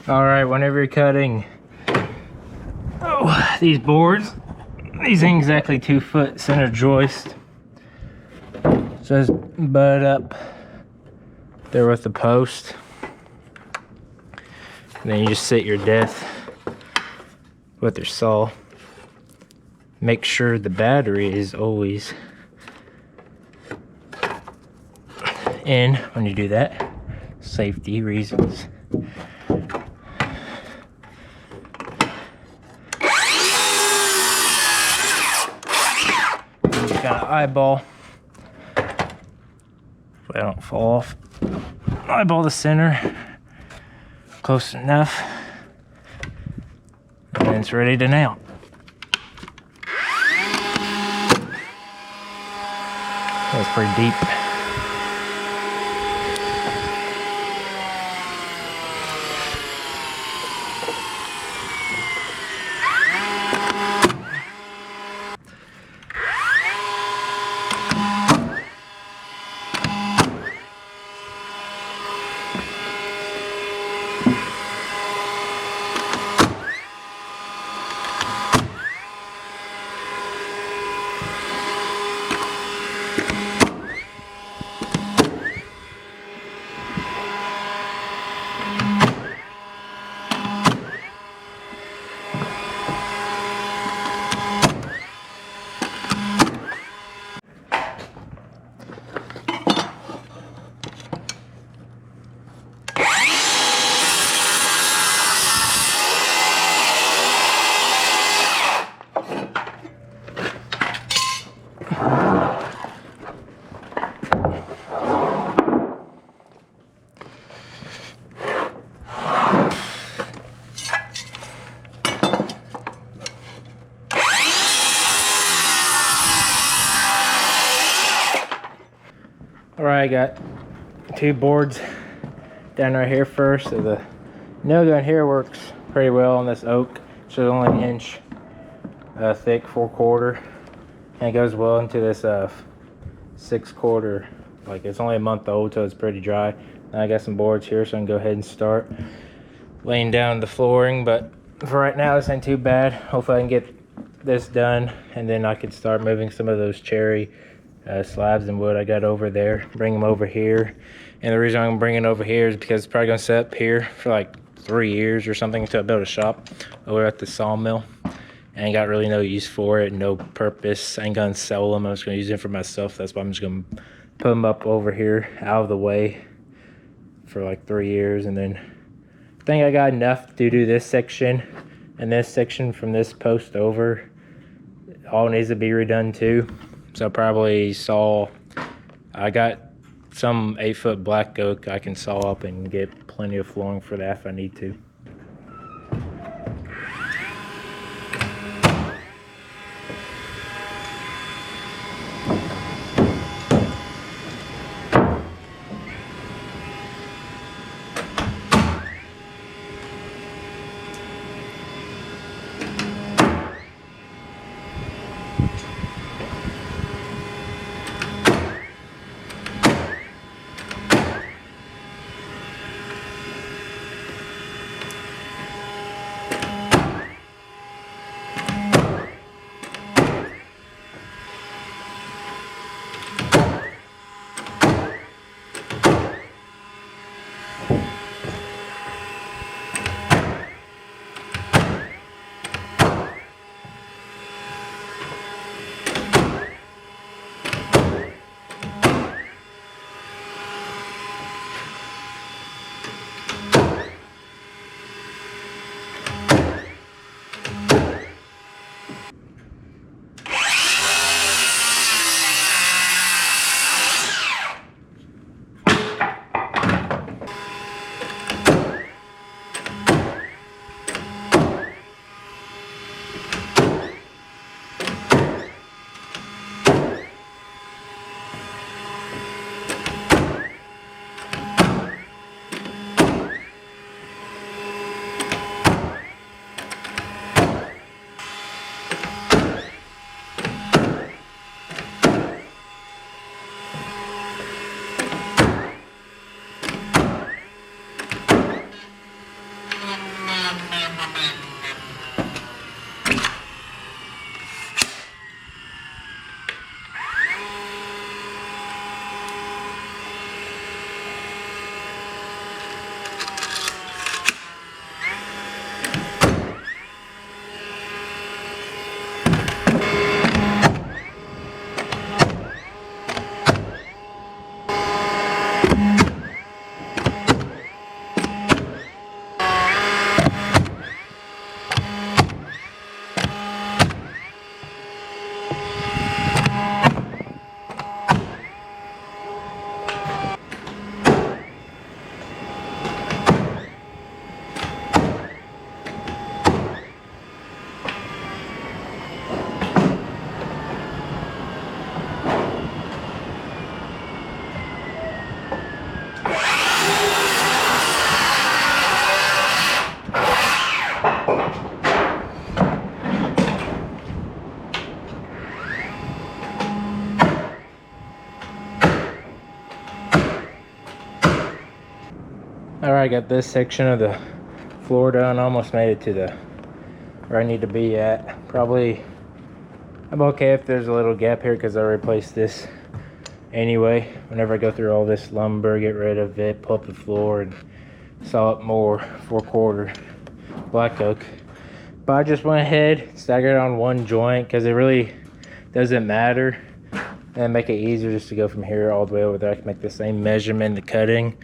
All right, whenever you're cutting these boards, these ain't exactly 2 foot center joist. So just butt up there with the post. And then you just sit your depth with your saw. Make sure the battery is always in when you do that. Safety reasons. Just gotta eyeball so they don't fall off. Eyeball the center close enough, and then it's ready to nail. That's pretty deep. Alright, I got 2 boards down right here first. So the nail gun here works pretty well on this oak. It's only an inch thick, 4/4, and it goes well into this 6/4. Like, it's only a month old, so it's pretty dry. Now I got some boards here, so I can go ahead and start laying down the flooring. But for right now, this ain't too bad. Hopefully I can get this done, and then I can start moving some of those cherry slabs and wood I got over there, bring them over here. And the reason I'm bringing it over here is because it's probably gonna sit up here for like 3 years or something until I build a shop over at the sawmill. And I got really no use for it, no purpose. I ain't gonna sell them. I'm just gonna use them for myself. That's why I'm just gonna put them up over here out of the way for like 3 years. And then I think I got enough to do this section, and this section from this post over all needs to be redone too. So probably saw, I got some 8-foot black oak I can saw up and get plenty of flooring for that if I need to. Alright, got this section of the floor done. Almost made it to the where I need to be at. Probably I'm okay if there's a little gap here because I replaced this anyway. Whenever I go through all this lumber, get rid of it, pull up the floor, and saw up more 4/4 black oak. But I just went ahead, staggered on one joint because it really doesn't matter, and make it easier just to go from here all the way over there. I can make the same measurement, the cutting,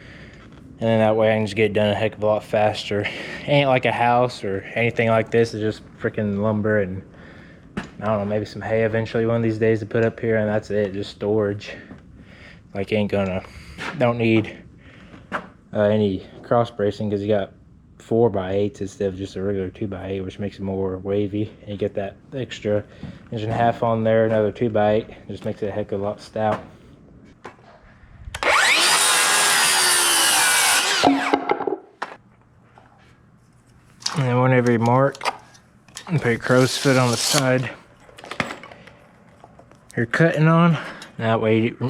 and then that way I can just get it done a heck of a lot faster. Ain't like a house or anything like this. It's just freaking lumber and I don't know, maybe some hay eventually one of these days to put up here, and that's it, just storage. Like don't need any cross bracing because you got 4x8s instead of just a regular 2x8, which makes it more wavy. And you get that extra 1.5 on there, another 2x8, just makes it a heck of a lot stout. And then whenever you mark, and put your crow's foot on the side you're cutting on. That way you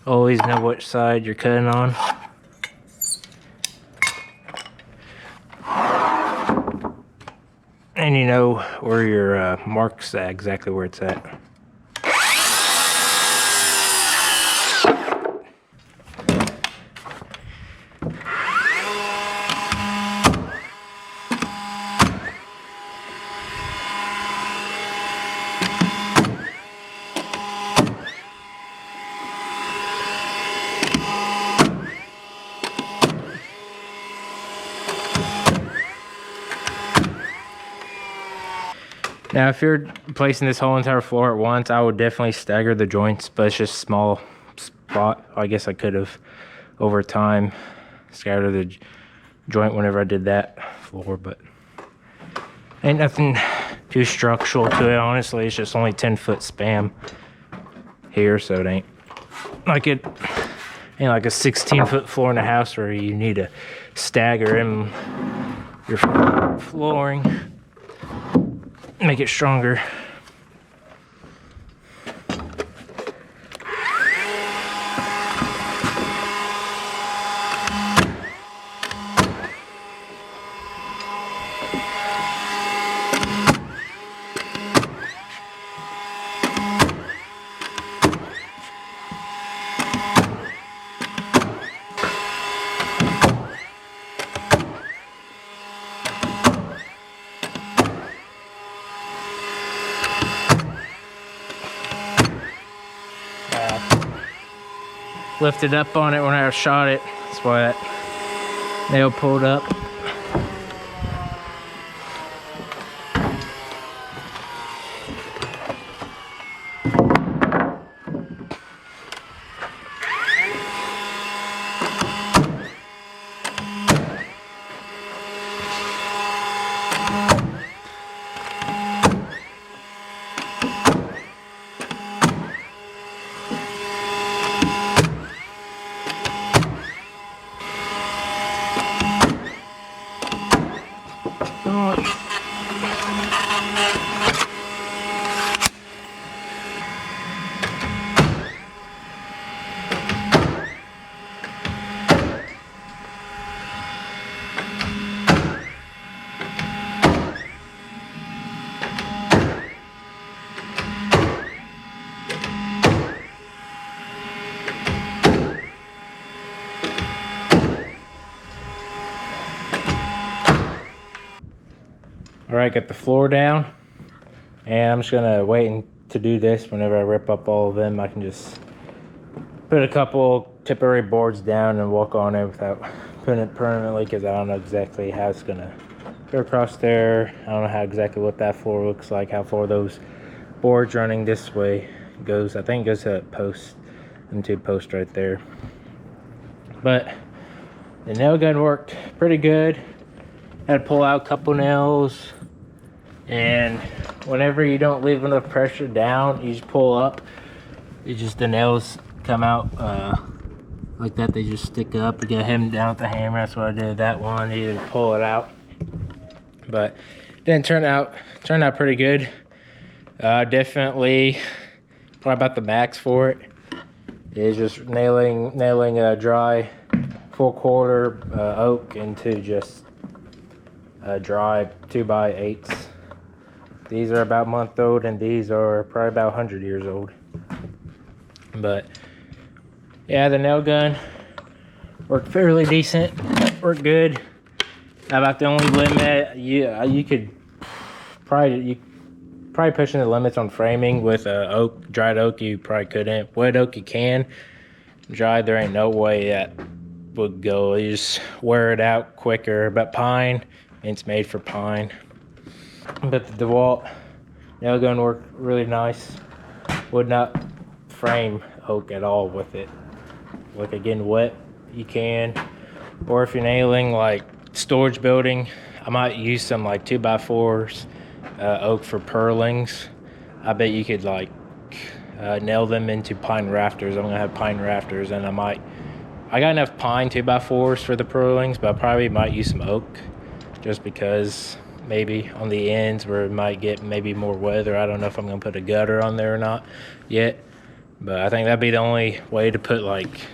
always know which side you're cutting on. And you know where your mark's at, exactly where it's at. Now, if you're placing this whole entire floor at once, I would definitely stagger the joints, but it's just a small spot. I guess I could have, over time, scattered the joint whenever I did that floor, but ain't nothing too structural to it, honestly. It's just only 10-foot spam here, so it ain't like a 16-foot floor in a house where you need to stagger in your flooring. Make it stronger. Lifted up on it when I shot it. That's why that nail pulled up. Alright, got the floor down, and I'm just gonna wait to do this. Whenever I rip up all of them, I can just put a couple temporary boards down and walk on it without putting it permanently, because I don't know exactly how it's gonna go across there. I don't know how exactly what that floor looks like, how far those boards running this way goes. I think it goes to a post, into a post right there. But the nail gun worked pretty good. Had to pull out a couple nails, and whenever you don't leave enough pressure down, you just pull up. The nails come out like that. They just stick up. You gotta hit them down with the hammer. That's what I did with that one. You just pull it out. But didn't turned out pretty good. Definitely probably about the max for it is just nailing a dry 4/4 oak into just dry 2x8s. These are about a month old, and these are probably about 100 years old. But yeah, the nail gun worked fairly decent, worked good. About the only limit, you could probably pushing the limits on framing with oak, dried oak. You probably couldn't. Wood oak you can. Dried, there ain't no way that would go. You just wear it out quicker. But pine, it's made for pine. But the DeWalt nail gun worked really nice. Would not frame oak at all with it. Like again, wet you can, or if you're nailing like storage building, I might use some like 2x4s oak for purlings. I bet you could like nail them into pine rafters. I'm gonna have pine rafters, and I got enough pine 2x4s for the purlings, but I probably might use some oak just because maybe on the ends where it might get maybe more weather. I don't know if I'm gonna put a gutter on there or not yet, but I think that'd be the only way to put like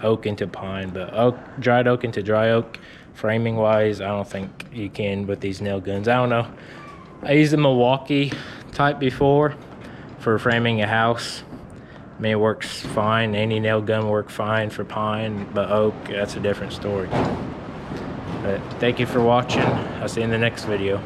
oak into pine. But dried oak into dry oak, framing wise, I don't think you can with these nail guns. I don't know. I used the Milwaukee type before for framing a house. I mean, it works fine. Any nail gun works fine for pine, but oak, that's a different story. But thank you for watching. I'll see you in the next video.